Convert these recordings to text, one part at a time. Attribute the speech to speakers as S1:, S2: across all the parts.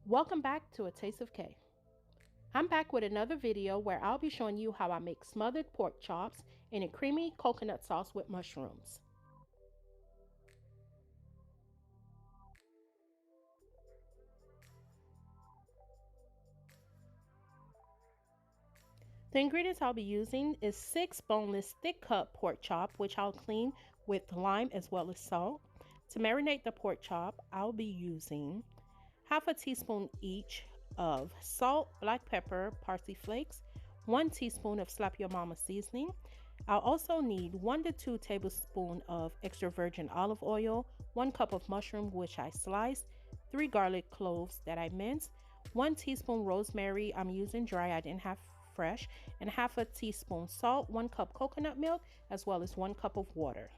S1: Welcome back to A Taste of K. I'm back with another video where I'll be showing you how I make smothered pork chops in a creamy coconut sauce with mushrooms. The ingredients I'll be using is 6 boneless thick cut pork chop, which I'll clean with lime as well as salt. To marinate the pork chop, I'll be using half a teaspoon each of salt, black pepper, parsley flakes, 1 teaspoon of Slap Your Mama seasoning. I'll also need 1 to 2 tablespoons of extra virgin olive oil, 1 cup of mushroom which I sliced, 3 garlic cloves that I minced, 1 teaspoon rosemary, I'm using dry, I didn't have fresh, and half a teaspoon salt, 1 cup coconut milk, as well as 1 cup of water.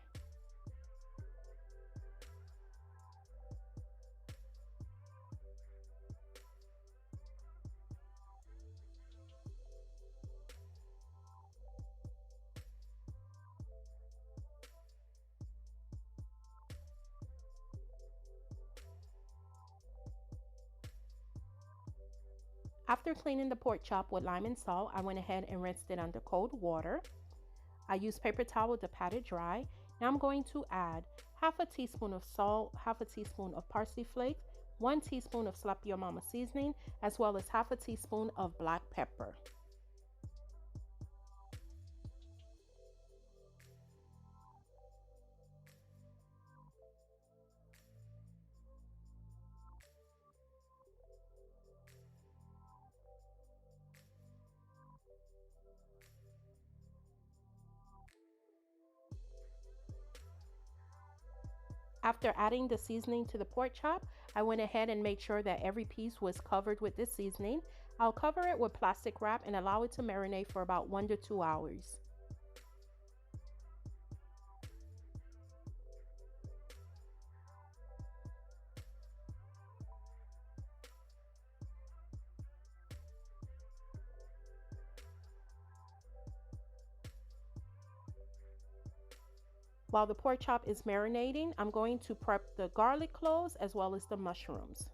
S1: After cleaning the pork chop with lime and salt, I went ahead and rinsed it under cold water. I used paper towel to pat it dry. Now I'm going to add half a teaspoon of salt, half a teaspoon of parsley flakes, 1 teaspoon of Slap Your Mama seasoning, as well as half a teaspoon of black pepper. After adding the seasoning to the pork chop, I went ahead and made sure that every piece was covered with this seasoning. I'll cover it with plastic wrap and allow it to marinate for about 1 to 2 hours. While the pork chop is marinating, I'm going to prep the garlic cloves as well as the mushrooms.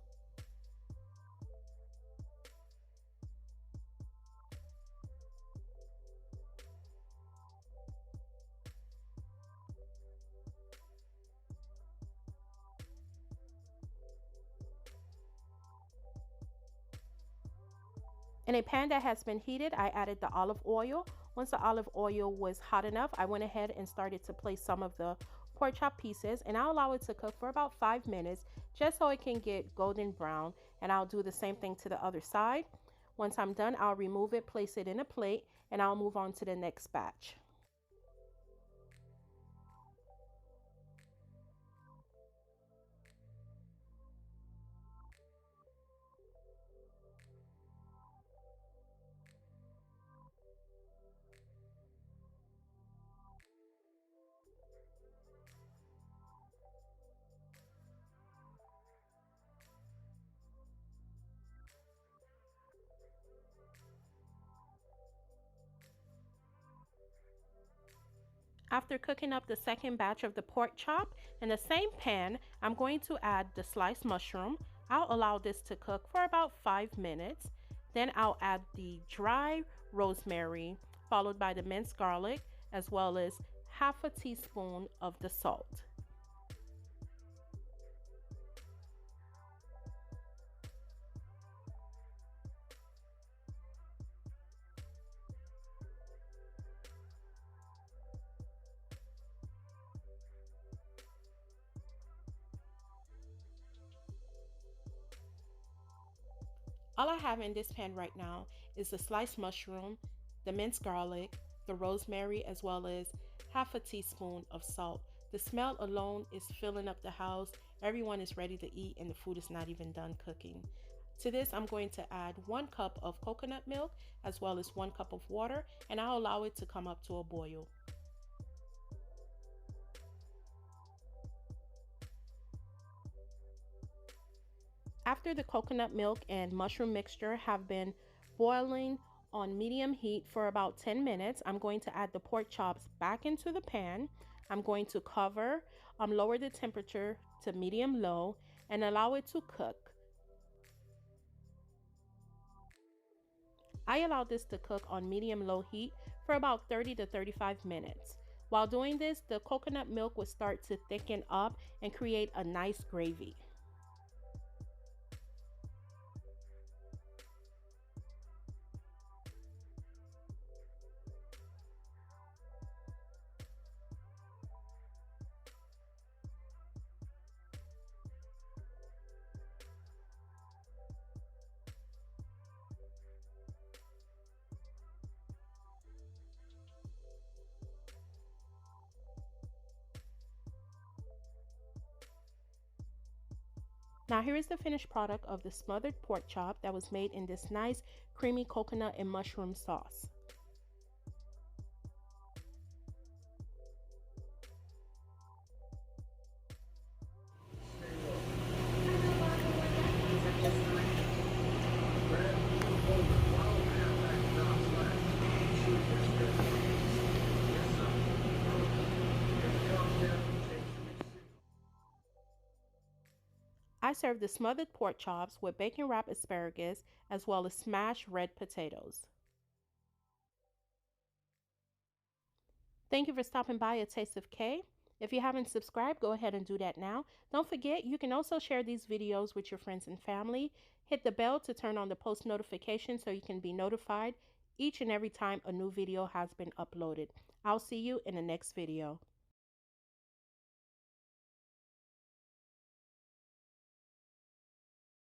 S1: In a pan that has been heated, I added the olive oil. Once the olive oil was hot enough, I went ahead and started to place some of the pork chop pieces, and I'll allow it to cook for about 5 minutes just so it can get golden brown, and I'll do the same thing to the other side. Once I'm done, I'll remove it, place it in a plate, and I'll move on to the next batch. After cooking up the second batch of the pork chop, in the same pan, I'm going to add the sliced mushroom. I'll allow this to cook for about 5 minutes. Then I'll add the dry rosemary, followed by the minced garlic, as well as half a teaspoon of the salt. All I have in this pan right now is the sliced mushroom, the minced garlic, the rosemary, as well as half a teaspoon of salt. The smell alone is filling up the house. Everyone is ready to eat and the food is not even done cooking. To this, I'm going to add 1 cup of coconut milk as well as 1 cup of water, and I'll allow it to come up to a boil. After the coconut milk and mushroom mixture have been boiling on medium heat for about 10 minutes, I'm going to add the pork chops back into the pan. I'm going to cover, lower the temperature to medium low and allow it to cook. I allowed this to cook on medium-low heat for about 30 to 35 minutes. While doing this, the coconut milk would start to thicken up and create a nice gravy. Now here is the finished product of the smothered pork chop that was made in this nice creamy coconut and mushroom sauce. I served the smothered pork chops with bacon wrapped asparagus as well as smashed red potatoes. Thank you for stopping by A Taste of K. If you haven't subscribed, go ahead and do that now. Don't forget, you can also share these videos with your friends and family. Hit the bell to turn on the post notifications so you can be notified each and every time a new video has been uploaded. I'll see you in the next video.